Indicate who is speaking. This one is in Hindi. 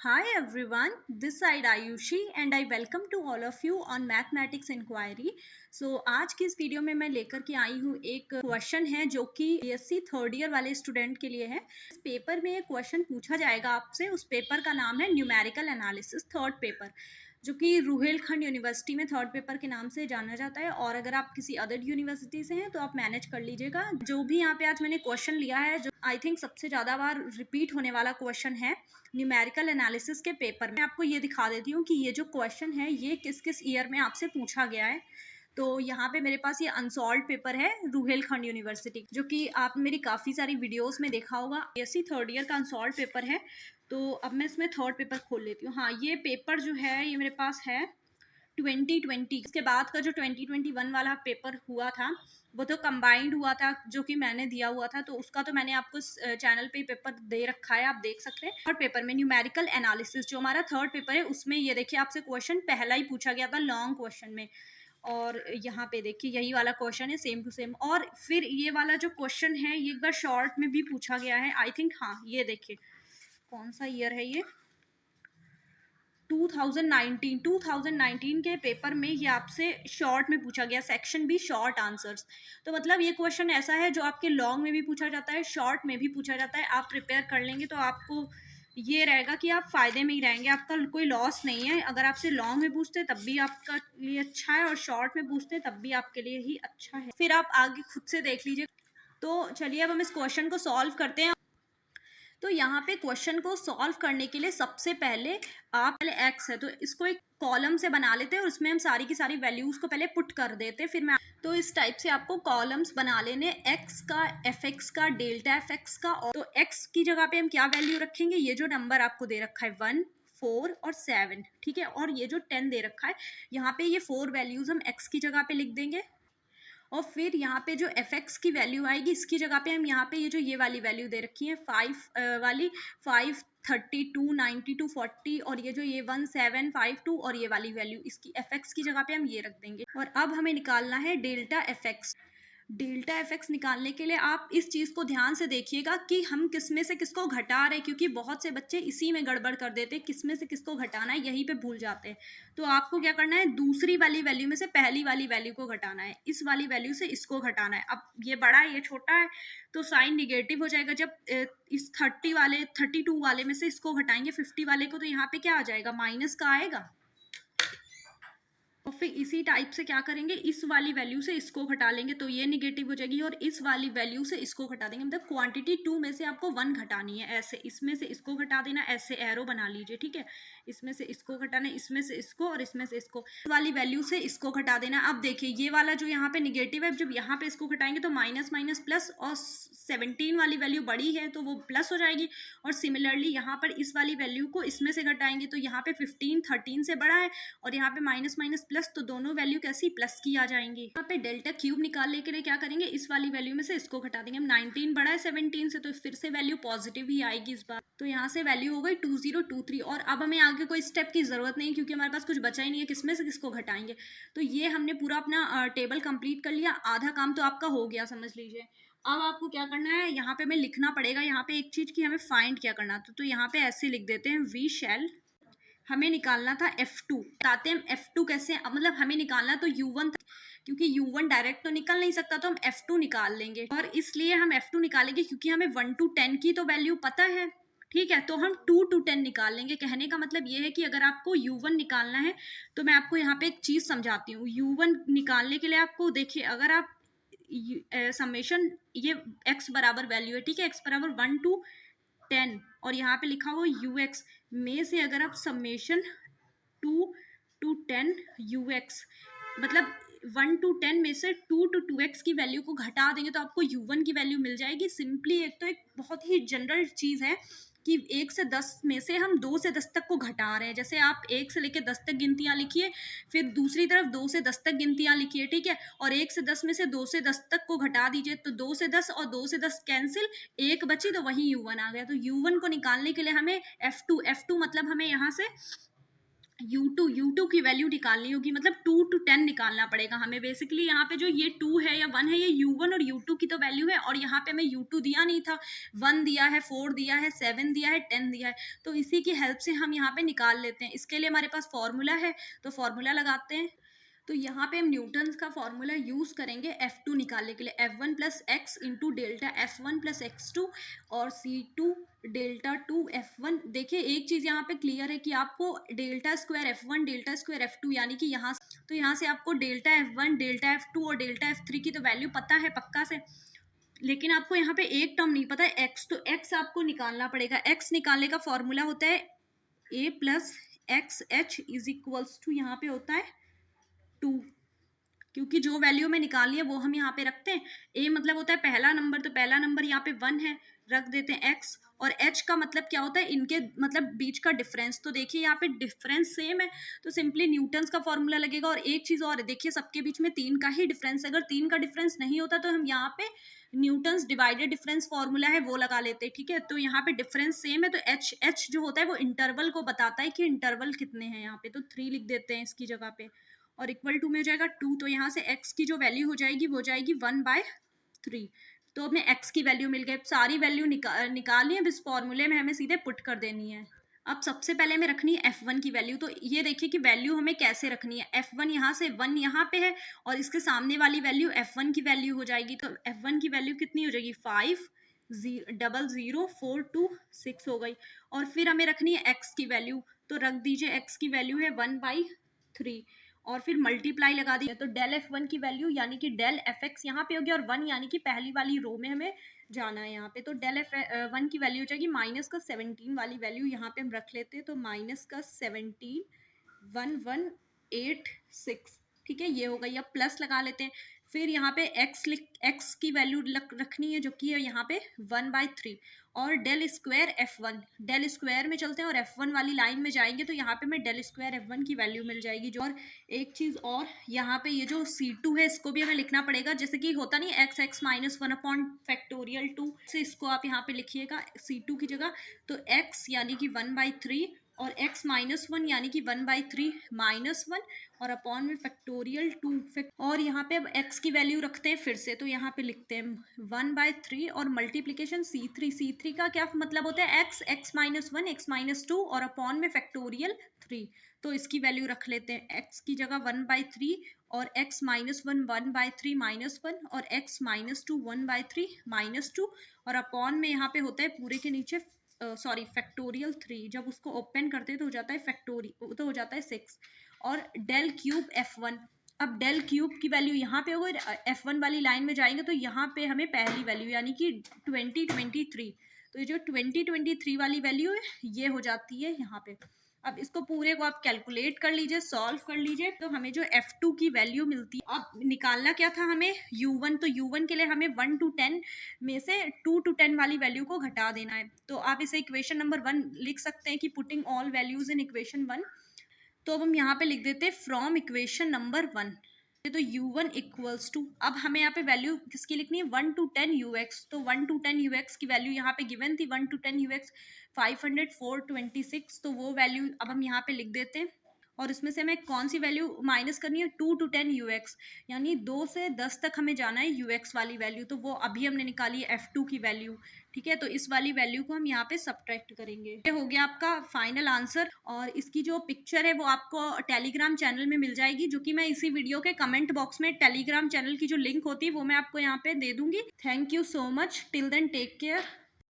Speaker 1: Hi everyone, this side Ayushi and I welcome to all of you on Mathematics Inquiry. So आज की इस वीडियो में मैं लेकर के आई हूँ एक क्वेश्चन है जो कि बीएससी थर्ड ईयर वाले स्टूडेंट के लिए है। इस पेपर में एक क्वेश्चन पूछा जाएगा आपसे। उस पेपर का नाम है न्यूमेरिकल एनालिसिस थर्ड पेपर, जो कि रुहेलखंड यूनिवर्सिटी में थर्ड पेपर के नाम से जाना जाता है। और अगर आप किसी अदर यूनिवर्सिटी से हैं तो आप मैनेज कर लीजिएगा। जो भी यहाँ पे आज मैंने क्वेश्चन लिया है, जो आई थिंक सबसे ज़्यादा बार रिपीट होने वाला क्वेश्चन है न्यूमेरिकल एनालिसिस के पेपर में। आपको ये दिखा देती हूँ कि ये जो क्वेश्चन है ये किस किस ईयर में आपसे पूछा गया है। तो यहाँ पे मेरे पास ये अनसॉल्व पेपर है रुहेलखंड यूनिवर्सिटी, जो कि आप मेरी काफ़ी सारी वीडियोस में देखा होगा। बीएससी थर्ड ईयर का अनसॉल्व पेपर है। तो अब मैं इसमें थर्ड पेपर खोल लेती हूँ। हाँ, ये पेपर जो है ये मेरे पास है 2020। इसके बाद का जो 2021 वाला पेपर हुआ था वो तो कंबाइंड हुआ था, जो कि मैंने दिया हुआ था। तो उसका तो मैंने आपको चैनल पे पेपर दे रखा है, आप देख सकते हैं। थर्ड पेपर में न्यूमेरिकल एनालिसिस जो हमारा थर्ड पेपर है, उसमें ये देखिए आपसे क्वेश्चन पहला ही पूछा गया था लॉन्ग क्वेश्चन में। और यहाँ पे देखिए यही वाला क्वेश्चन है, सेम टू सेम। और फिर ये वाला जो क्वेश्चन है ये एक बार शॉर्ट में भी पूछा गया है, आई थिंक। हाँ, ये देखिए कौन सा ईयर है ये, 2019 के पेपर में ये आपसे शॉर्ट में पूछा गया, सेक्शन भी शॉर्ट आंसर्स। तो मतलब ये क्वेश्चन ऐसा है जो आपके लॉन्ग में भी पूछा जाता है, शॉर्ट में भी पूछा जाता है। आप प्रिपेयर कर लेंगे तो आपको ये रहेगा कि आप फायदे में ही रहेंगे, आपका कोई लॉस नहीं है। अगर आपसे लॉन्ग में पूछते तब भी आपका लिए अच्छा है, और शॉर्ट में पूछते तब भी आपके लिए ही अच्छा है। फिर आप आगे खुद से देख लीजिए। तो चलिए अब हम इस क्वेश्चन को सॉल्व करते हैं। तो यहाँ पे क्वेश्चन को सॉल्व करने के लिए सबसे पहले पहले एक्स है तो इसको एक कॉलम से बना लेते हैं, और उसमें हम सारी की सारी वैल्यूज को पहले पुट कर देते हैं। फिर मैं तो इस टाइप से आपको कॉलम्स बना लेने, एक्स का, एफ एक्स का, डेल्टा एफ एक्स का। और तो एक्स की जगह पे हम क्या वैल्यू रखेंगे, ये जो नंबर आपको दे रखा है 1, 4 और 7, ठीक है। और ये जो 10 दे रखा है, यहाँ पे ये 4 वैल्यूज हम एक्स की जगह पे लिख देंगे। और फिर यहाँ पे जो एफ एक्स की वैल्यू आएगी, इसकी जगह पे हम यहाँ पे ये जो ये वाली वैल्यू दे रखी है 5 वाली, 5, 32, 92, 40, और ये जो ये 1752 और ये वाली वैल्यू, इसकी एफ एक्स की जगह पे हम ये रख देंगे। और अब हमें निकालना है delta F x. Delta F x निकालने के लिए आप इस चीज़ को ध्यान से देखिएगा कि हम किस में से किसको घटा रहे हैं, क्योंकि बहुत से बच्चे इसी में गड़बड़ कर देते हैं, किस में से किसको घटाना है यहीं पे भूल जाते हैं। तो आपको क्या करना है, दूसरी वाली वैल्यू में से पहली वाली वैल्यू को घटाना है, इस वाली वैल्यू से इसको घटाना है। अब ये बड़ा है ये छोटा है, तो साइन निगेटिव हो जाएगा। जब इस 32 वाले में से इसको घटाएंगे 50 वाले को, तो यहाँ पे क्या आ जाएगा, माइनस का आएगा। और फिर इसी टाइप से क्या करेंगे, इस वाली वैल्यू से इसको घटा लेंगे तो ये निगेटिव हो जाएगी, और इस वाली वैल्यू से इसको घटा देंगे। मतलब क्वांटिटी 2 में से आपको 1 घटानी है, ऐसे इसमें से इसको घटा देना, ऐसे एरो बना लीजिए, ठीक है। इसमें से इसको घटाना, इसमें से इसको, और इसमें से इसको, इस वाली वैल्यू से इसको घटा देना। अब देखिए ये वाला जो यहाँ पे निगेटिव है, जब यहाँ पे इसको घटाएंगे तो माइनस माइनस प्लस, और 17 वाली वैल्यू बड़ी है तो वो प्लस हो जाएगी। और सिमिलरली यहाँ पर इस वाली वैल्यू को इसमें से घटाएंगे तो यहाँ पे 15 13 से बड़ा है, और यहाँ पे माइनस माइनस प्लस, तो दोनों वैल्यू कैसी प्लस की आ जाएंगी। यहाँ पे डेल्टा क्यूब निकालने के लिए क्या करेंगे, इस वाली वैल्यू में से इसको घटा देंगे। 19 बड़ा है 17 से, तो फिर से वैल्यू पॉजिटिव ही आएगी इस बार। तो यहाँ से वैल्यू हो गई 2023। और अब हमें आगे कोई स्टेप की जरूरत नहीं, क्योंकि हमारे पास कुछ बचा ही नहीं है, किसमें से किसको घटाएंगे। तो ये हमने पूरा अपना टेबल कंप्लीट कर लिया, आधा काम तो आपका हो गया समझ लीजिए। अब आपको क्या करना है, यहाँ पे हमें लिखना पड़ेगा यहाँ पे एक चीज की हमें फाइंड क्या करना था। तो यहाँ पे ऐसे लिख देते हैं, वी शैल, हमें निकालना था F2। बताते हैं F2 कैसे, मतलब हमें निकालना तो U1 था, क्योंकि U1 डायरेक्ट तो निकल नहीं सकता, तो हम F2 निकाल लेंगे। और इसलिए हम F2 निकालेंगे क्योंकि हमें 1 to 10 की तो वैल्यू पता है, ठीक है। तो हम 2 to 10 निकाल लेंगे। कहने का मतलब ये है कि अगर आपको U1 निकालना है तो मैं आपको यहाँ पे एक चीज समझाती हूँ। U1 निकालने के लिए आपको देखिए, अगर आप समेशन, ये x बराबर वैल्यू है, ठीक है, x बराबर 1 to 10, और यहाँ पे लिखा हुआ UX में से अगर आप समेशन 2 to 10 UX, मतलब 1 to 10 में से 2 to 2x की वैल्यू को घटा देंगे तो आपको U1 की वैल्यू मिल जाएगी। सिंपली एक तो एक बहुत ही जनरल चीज़ है कि 1 से 10 में से हम 2 से 10 तक को घटा रहे हैं। जैसे आप 1 से लेकर 10 तक गिनतियाँ लिखिए, फिर दूसरी तरफ 2 से 10 तक गिनतियाँ लिखिए, ठीक है। और 1 से 10 में से 2 से 10 तक को घटा दीजिए, तो 2 से 10 और 2 से 10 कैंसिल, एक बची तो वही U1 आ गया। तो U1 को निकालने के लिए हमें F2 मतलब हमें यहाँ से U2 की वैल्यू निकालनी होगी, मतलब 2 to 10 निकालना पड़ेगा हमें। बेसिकली यहाँ पे जो ये 2 है या 1 है, ये U1 और U2 की तो वैल्यू है, और यहाँ पे हमें U2 दिया नहीं था, 1 दिया है, 4 दिया है, 7 दिया है, 10 दिया है, तो इसी की हेल्प से हम यहाँ पे निकाल लेते हैं। इसके लिए हमारे पास फॉर्मूला है, तो फॉर्मूला लगाते हैं। तो यहाँ पे हम न्यूटन्स का फॉर्मूला यूज़ करेंगे F2 निकालने के लिए, F1 plus x into delta F1 plus X2 और C2 डेल्टा 2 F1। देखिए एक चीज़ यहाँ पे क्लियर है कि आपको delta square F1 delta square F2 यानी कि यहाँ, तो यहाँ से आपको डेल्टा F1 डेल्टा F2 और डेल्टा F3 की तो वैल्यू पता है पक्का से, लेकिन आपको यहाँ पे एक टर्म नहीं पता है x, तो x आपको निकालना पड़ेगा। x निकालने का फॉर्मूला होता है a plus x h is equals to, यहाँ पे होता है 2, क्योंकि जो वैल्यू में निकालनी है वो हम यहाँ पे रखते हैं। a मतलब होता है पहला नंबर, तो पहला नंबर यहाँ पे 1 है, रख देते हैं x, और h का मतलब क्या होता है, इनके मतलब बीच का डिफरेंस। तो देखिए यहाँ पे डिफरेंस सेम है, तो सिंपली न्यूटन्स का फॉर्मूला लगेगा। और एक चीज़ और है, देखिए सबके बीच में 3 का ही डिफरेंस, अगर 3 का डिफरेंस नहीं होता तो हम यहाँ पे न्यूटन्स डिवाइडेड डिफरेंस फॉर्मूला है वो लगा लेते हैं, ठीक है। तो यहाँ पे डिफरेंस सेम है, तो h जो होता है वो इंटरवल को बताता है कि इंटरवल कितने हैं। यहाँ पे तो 3 लिख देते हैं इसकी जगह पे, और इक्वल टू में हो जाएगा 2, तो यहाँ से x की जो वैल्यू हो जाएगी वो जाएगी 1/3। तो हमें x की वैल्यू मिल गई। सारी वैल्यू निकालनी है, इस फॉर्मूले में हमें सीधे पुट कर देनी है। अब सबसे पहले हमें रखनी है F1 की वैल्यू। तो ये देखिए कि वैल्यू हमें कैसे रखनी है, F1 यहाँ से 1 यहाँ पे है, और इसके सामने वाली वैल्यू F1 की वैल्यू हो जाएगी। तो F1 की वैल्यू कितनी हो जाएगी, 5,0,0,4,2,6 हो गई। और फिर हमें रखनी है x की वैल्यू, तो रख दीजिए x की वैल्यू है 1/3, और फिर मल्टीप्लाई लगा दी, तो डेल F1 की वैल्यू यानी कि डेल Fx यहाँ पे हो गया, और 1 यानी कि पहली वाली रो में हमें जाना है यहाँ पे। तो डेल F1 की वैल्यू हो जाएगी -17 वाली वैल्यू यहाँ पे हम रख लेते हैं, तो -17 1186, ठीक है, ये हो गई। अब प्लस लगा लेते हैं, फिर यहाँ पे x की वैल्यू रखनी है जो कि है यहाँ पे 1/3, और del square F1, del square में चलते हैं और F1 वाली लाइन में जाएंगे, तो यहाँ पे हमें डेल स्क्वायर F1 की वैल्यू मिल जाएगी। जो और एक चीज़ और, यहाँ पे ये जो C2 है इसको भी हमें लिखना पड़ेगा, जैसे कि होता नहीं x माइनस 1/2 से, इसको आप यहाँ पे लिखिएगा C2 की जगह। तो x यानी कि 1/3 और x -1 यानी कि 1/3 -1 और अपॉन में फैक्टोरियल 2, और यहाँ पे अब x की वैल्यू रखते हैं फिर से, तो यहाँ पे लिखते हैं 1/3 और मल्टीप्लीकेशन C3 का क्या मतलब होता है, x -1 x -2 और अपॉन में फैक्टोरियल 3। तो इसकी वैल्यू रख लेते हैं, x की जगह 1/3 और x -1 1/3 -1 और x -2 1/3 -2, और अपॉन में यहाँ पे होता है पूरे के नीचे सॉरी फैक्टोरियल 3, जब उसको ओपन करते हैं तो हो जाता है तो हो जाता है 6, और डेल क्यूब F1। अब डेल क्यूब की वैल्यू यहाँ पे होगी, F1 वाली लाइन में जाएंगे तो यहाँ पे हमें पहली वैल्यू यानी कि 2023, तो ये जो 2023 वाली वैल्यू है ये हो जाती है यहाँ पे। अब इसको पूरे को आप कैलकुलेट कर लीजिए, सॉल्व कर लीजिए, तो हमें जो F2 की वैल्यू मिलती है। अब निकालना क्या था हमें, U1, तो U1 के लिए हमें 1 to 10 में से 2 to 10 वाली वैल्यू को घटा देना है। तो आप इसे इक्वेशन नंबर 1 लिख सकते हैं कि putting all values in equation 1। तो अब हम यहाँ पे लिख देते हैं फ्रॉम इक्वेशन नंबर 1, तो U1 इक्वल्स टू, अब हमें यहाँ पे वैल्यू किसकी लिखनी है, 1 to 10 UX। तो 1 to 10 UX की वैल्यू यहाँ पे गिवन थी, 1 to 10 UX 500,426, तो वो वैल्यू अब हम यहाँ पे लिख देते हैं। और इसमें से हमें कौन सी वैल्यू माइनस करनी है, 2 to 10 UX, यानी 2 से 10 तक हमें जाना है UX वाली वैल्यू, तो वो अभी हमने निकाली है F2 की वैल्यू, ठीक है। तो इस वाली वैल्यू को हम यहाँ पे सब्ट्रैक्ट करेंगे। ये हो गया आपका फाइनल आंसर, और इसकी जो पिक्चर है वो आपको टेलीग्राम चैनल में मिल जाएगी, जो कि मैं इसी वीडियो के कमेंट बॉक्स में टेलीग्राम चैनल की जो लिंक होती है वो मैं आपको यहाँ पे दे दूंगी। Thank you so much, till then take care.